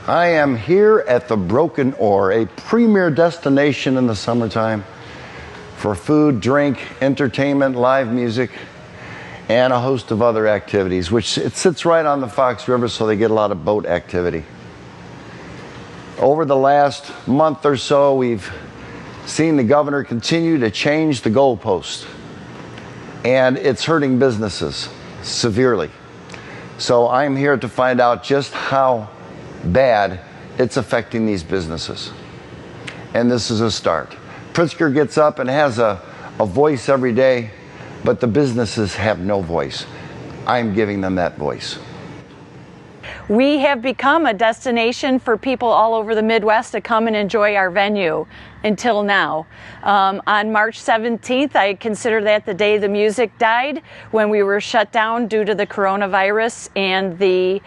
I am here at the Broken Oar, a premier destination in the summertime for food, drink, entertainment, live music, and a host of other activities, which it sits right on the Fox River, so they get a lot of boat activity. Over the last month or so, we've seen the governor continue to change the goalpost, and it's hurting businesses severely. So I'm here to find out just how bad it's affecting these businesses. And this is a start. Pritzker gets up and has a voice every day, but the businesses have no voice. I'm giving them that voice. We have become a destination for people all over the Midwest to come and enjoy our venue until now. On March 17th, I consider that the day the music died, when we were shut down due to the coronavirus and the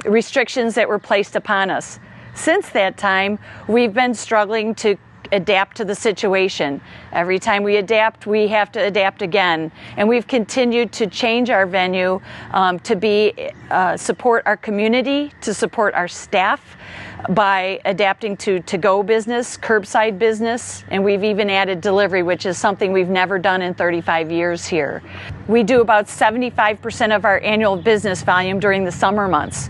restrictions that were placed upon us. Since that time, we've been struggling to adapt to the situation. Every time we adapt, we have to adapt again. And we've continued to change our venue to support our community, to support our staff by adapting to to-go business, curbside business, and we've even added delivery, which is something we've never done in 35 years here. We do about 75% of our annual business volume during the summer months.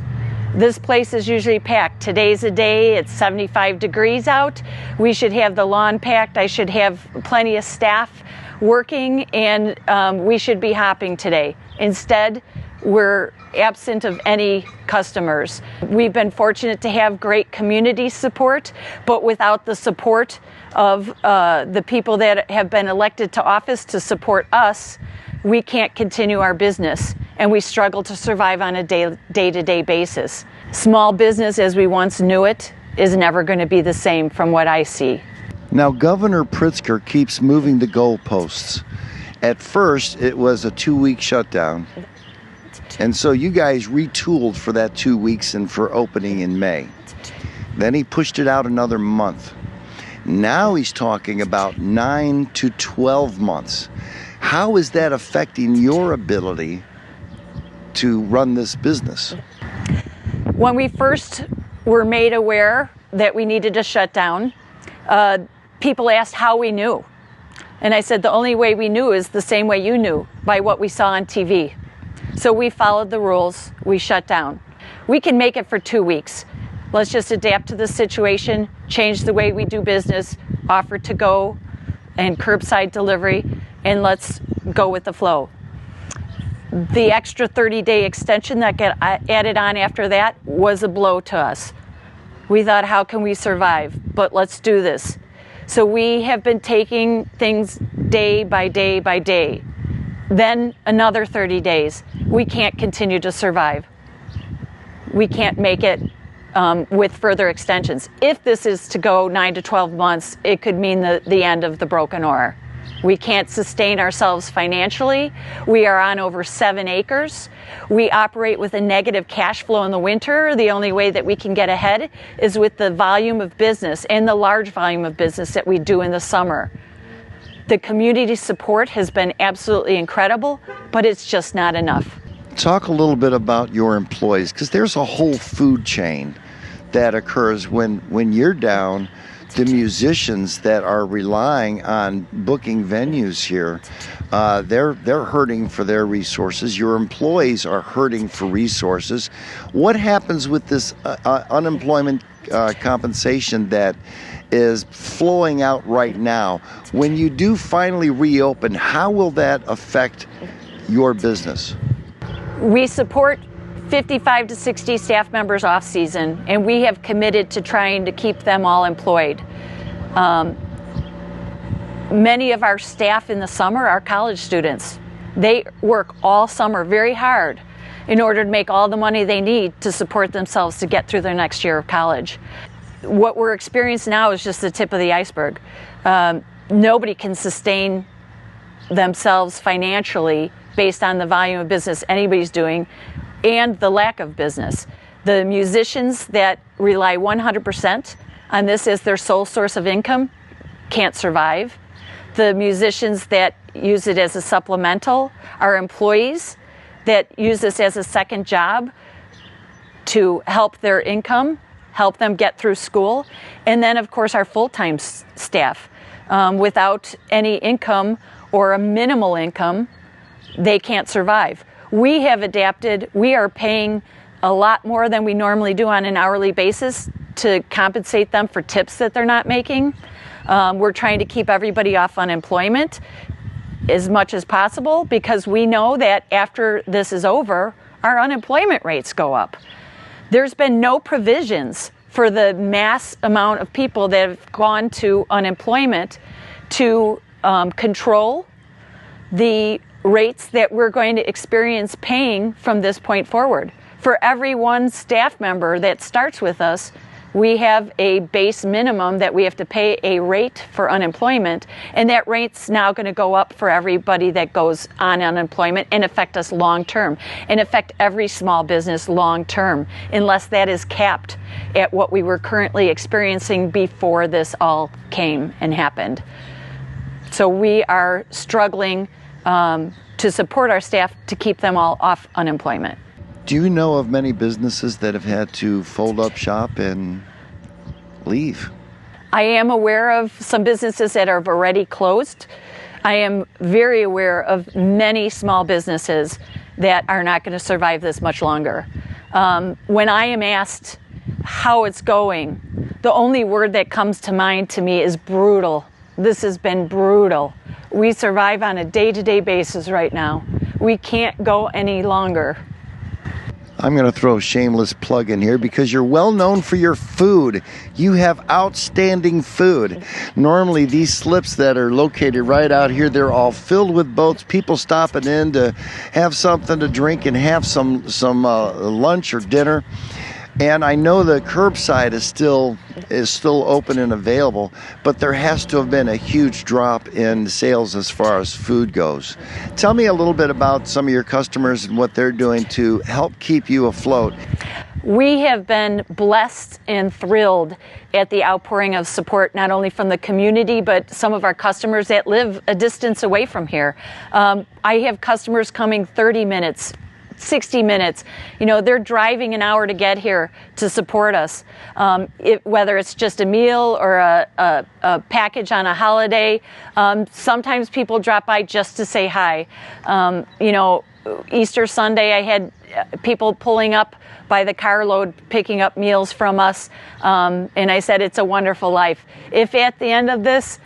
This place is usually packed. Today's a day, it's 75 degrees out. We should have the lawn packed. I should have plenty of staff working, and we should be hopping today. Instead, we're absent of any customers. We've been fortunate to have great community support, but without the support of the people that have been elected to office to support us, we can't continue our business, and we struggle to survive on a day-to-day basis. Small business as we once knew it is never going to be the same from what I see. Now, Governor Pritzker keeps moving the goalposts. At first, it was a 2-week shutdown, and so you guys retooled for that 2 weeks and for opening in May. Then he pushed it out another month. Now he's talking about 9 to 12 months. How is that affecting your ability to run this business? When we first were made aware that we needed to shut down, people asked how we knew. And I said the only way we knew is the same way you knew, by what we saw on TV. So we followed the rules, we shut down. We can make it for 2 weeks. Let's just adapt to the situation, change the way we do business, offer to go and curbside delivery, and let's go with the flow. The extra 30-day extension that got added on after that was a blow to us. We thought, how can we survive? But let's do this. So we have been taking things day by day by day. Then another 30 days. We can't continue to survive. We can't make it with further extensions. If this is to go 9 to 12 months, it could mean the end of the Broken Oar. We can't sustain ourselves financially. We are on over 7 acres. We operate with a negative cash flow in the winter. The only way that we can get ahead is with the volume of business and the large volume of business that we do in the summer. The community support has been absolutely incredible, but it's just not enough. Talk a little bit about your employees, because there's a whole food chain that occurs when you're down. The musicians that are relying on booking venues here, they're hurting for their resources. Your employees are hurting for resources. What happens with this unemployment compensation that is flowing out right now? When you do finally reopen, how will that affect your business? We support 55 to 60 staff members off season, and we have committed to trying to keep them all employed. Many of our staff in the summer are college students. They work all summer very hard in order to make all the money they need to support themselves to get through their next year of college. What we're experiencing now is just the tip of the iceberg. Nobody can sustain themselves financially based on the volume of business anybody's doing and the lack of business. The musicians that rely 100% on this as their sole source of income can't survive. The musicians that use it as a supplemental, our employees that use this as a second job, to help their income, help them get through school, and then of course our full-time staff. Without any income or a minimal income, they can't survive. We have adapted. We are paying a lot more than we normally do on an hourly basis to compensate them for tips that they're not making. We're trying to keep everybody off unemployment as much as possible because we know that after this is over, our unemployment rates go up. There's been no provisions for the mass amount of people that have gone to unemployment to control the rates that we're going to experience paying from this point forward. For every one staff member that starts with us, we have a base minimum that we have to pay a rate for unemployment, and that rate's now going to go up for everybody that goes on unemployment and affect us long term, and affect every small business long term, unless that is capped at what we were currently experiencing before this all came and happened. So we are struggling to support our staff to keep them all off unemployment. Do you know of many businesses that have had to fold up shop and leave? I am aware of some businesses that have already closed. I am very aware of many small businesses that are not going to survive this much longer. When I am asked how it's going, the only word that comes to mind to me is brutal. This has been brutal. We survive on a day-to-day basis right now. We can't go any longer. I'm going to throw a shameless plug in here because you're well known for your food. You have outstanding food. Normally these slips that are located right out here, they're all filled with boats, people stopping in to have something to drink and have some lunch or dinner. And I know the curbside is still open and available, but there has to have been a huge drop in sales as far as food goes. Tell me a little bit about some of your customers and what they're doing to help keep you afloat. We have been blessed and thrilled at the outpouring of support, not only from the community, but some of our customers that live a distance away from here. I have customers coming 30 minutes, 60 minutes. You know, they're driving an hour to get here to support us. Whether it's just a meal or a package on a holiday, sometimes people drop by just to say hi. You know, Easter Sunday, I had people pulling up by the carload, picking up meals from us. And I said, it's a wonderful life. If at the end of this,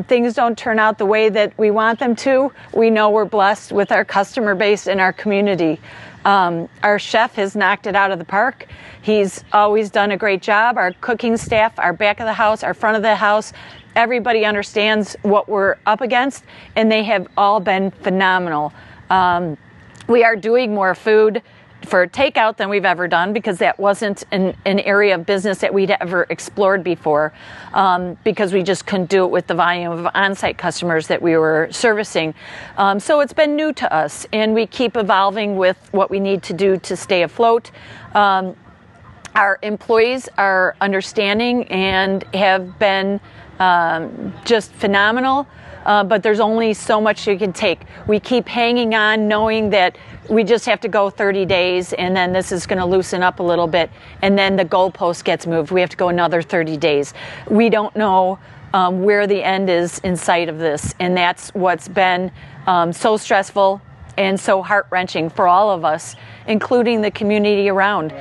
things don't turn out the way that we want them to, we know we're blessed with our customer base and our community. Our chef has knocked it out of the park. He's always done a great job. Our cooking staff, our back of the house, our front of the house, everybody understands what we're up against, and they have all been phenomenal. We are doing more food for takeout than we've ever done because that wasn't an area of business that we'd ever explored before, because we just couldn't do it with the volume of on-site customers that we were servicing. So it's been new to us, and we keep evolving with what we need to do to stay afloat. Our employees are understanding and have been just phenomenal. But there's only so much you can take. We keep hanging on, knowing that we just have to go 30 days, and then this is going to loosen up a little bit, and then the goalpost gets moved. We have to go another 30 days. We don't know where the end is in sight of this, and that's what's been so stressful and so heart-wrenching for all of us, including the community around.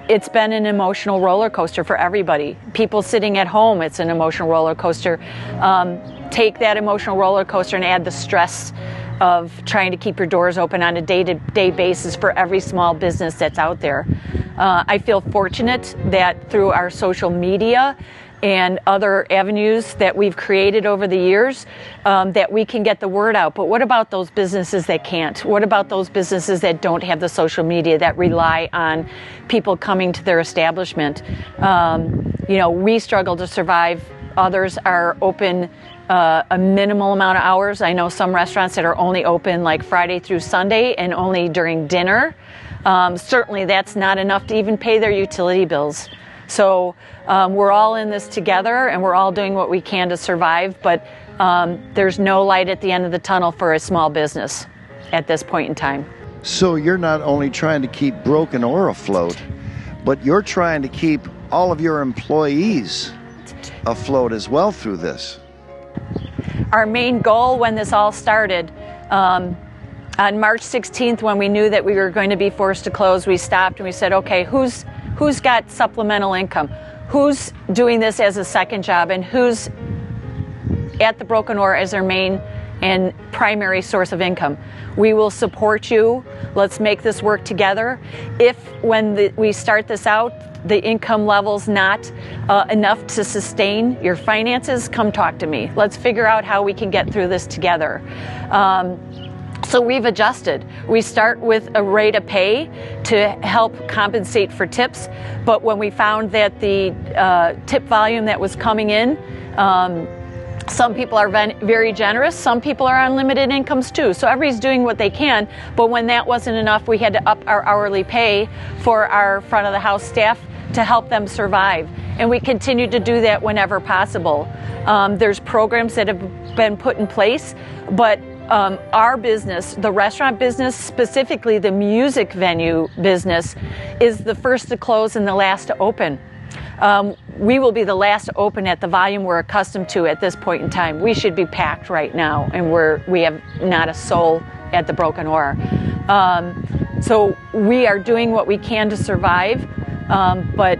It's been an emotional roller coaster for everybody. People sitting at home, it's an emotional roller coaster. Take that emotional roller coaster and add the stress of trying to keep your doors open on a day-to-day basis for every small business that's out there. I feel fortunate that through our social media and other avenues that we've created over the years, that we can get the word out. But what about those businesses that can't? What about those businesses that don't have the social media, that rely on people coming to their establishment? You know, we struggle to survive. Others are open a minimal amount of hours. I know some restaurants that are only open like Friday through Sunday and only during dinner. Certainly that's not enough to even pay their utility bills. So we're all in this together, and we're all doing what we can to survive, but there's no light at the end of the tunnel for a small business at this point in time. So you're not only trying to keep Broken Oar afloat, but you're trying to keep all of your employees afloat as well through this. Our main goal when this all started, on March 16th, when we knew that we were going to be forced to close, we stopped and we said, okay, who's got supplemental income? Who's doing this as a second job, and who's at the Broken Oar as their main and primary source of income? We will support you. Let's make this work together. If when we start this out, the income level's not enough to sustain your finances, come talk to me. Let's figure out how we can get through this together. So we've adjusted. We start with a rate of pay to help compensate for tips, but when we found that the tip volume that was coming in, some people are very generous, some people are on limited incomes too. So everybody's doing what they can, but when that wasn't enough, we had to up our hourly pay for our front of the house staff to help them survive. And we continue to do that whenever possible. There's programs that have been put in place, but our business, the restaurant business, specifically the music venue business, is the first to close and the last to open. We will be the last to open at the volume we're accustomed to at this point in time. We should be packed right now, and we have not a soul at the Broken Oar. So we are doing what we can to survive, but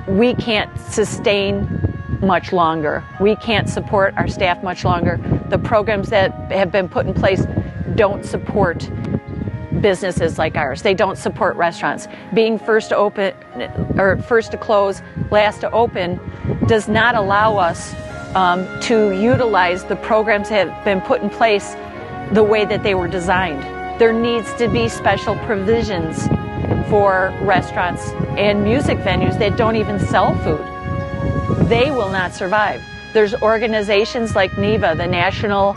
we can't sustain much longer. We can't support our staff much longer. The programs that have been put in place don't support businesses like ours. They don't support restaurants. Being first to open, or first to close, last to open, does not allow us to utilize the programs that have been put in place the way that they were designed. There needs to be special provisions for restaurants and music venues that don't even sell food. They will not survive. There's organizations like NEVA, the National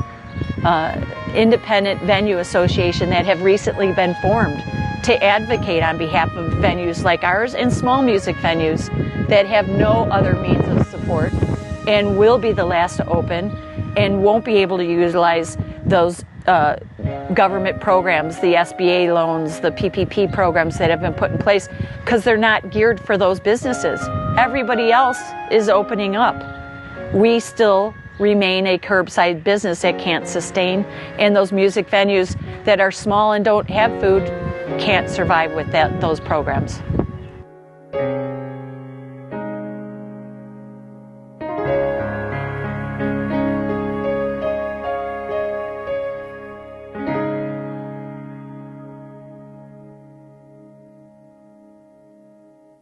Independent Venue Association, that have recently been formed to advocate on behalf of venues like ours and small music venues that have no other means of support and will be the last to open and won't be able to utilize those government programs, the SBA loans, the PPP programs that have been put in place, because they're not geared for those businesses. Everybody else is opening up. We still remain a curbside business that can't sustain, and those music venues that are small and don't have food can't survive with those programs.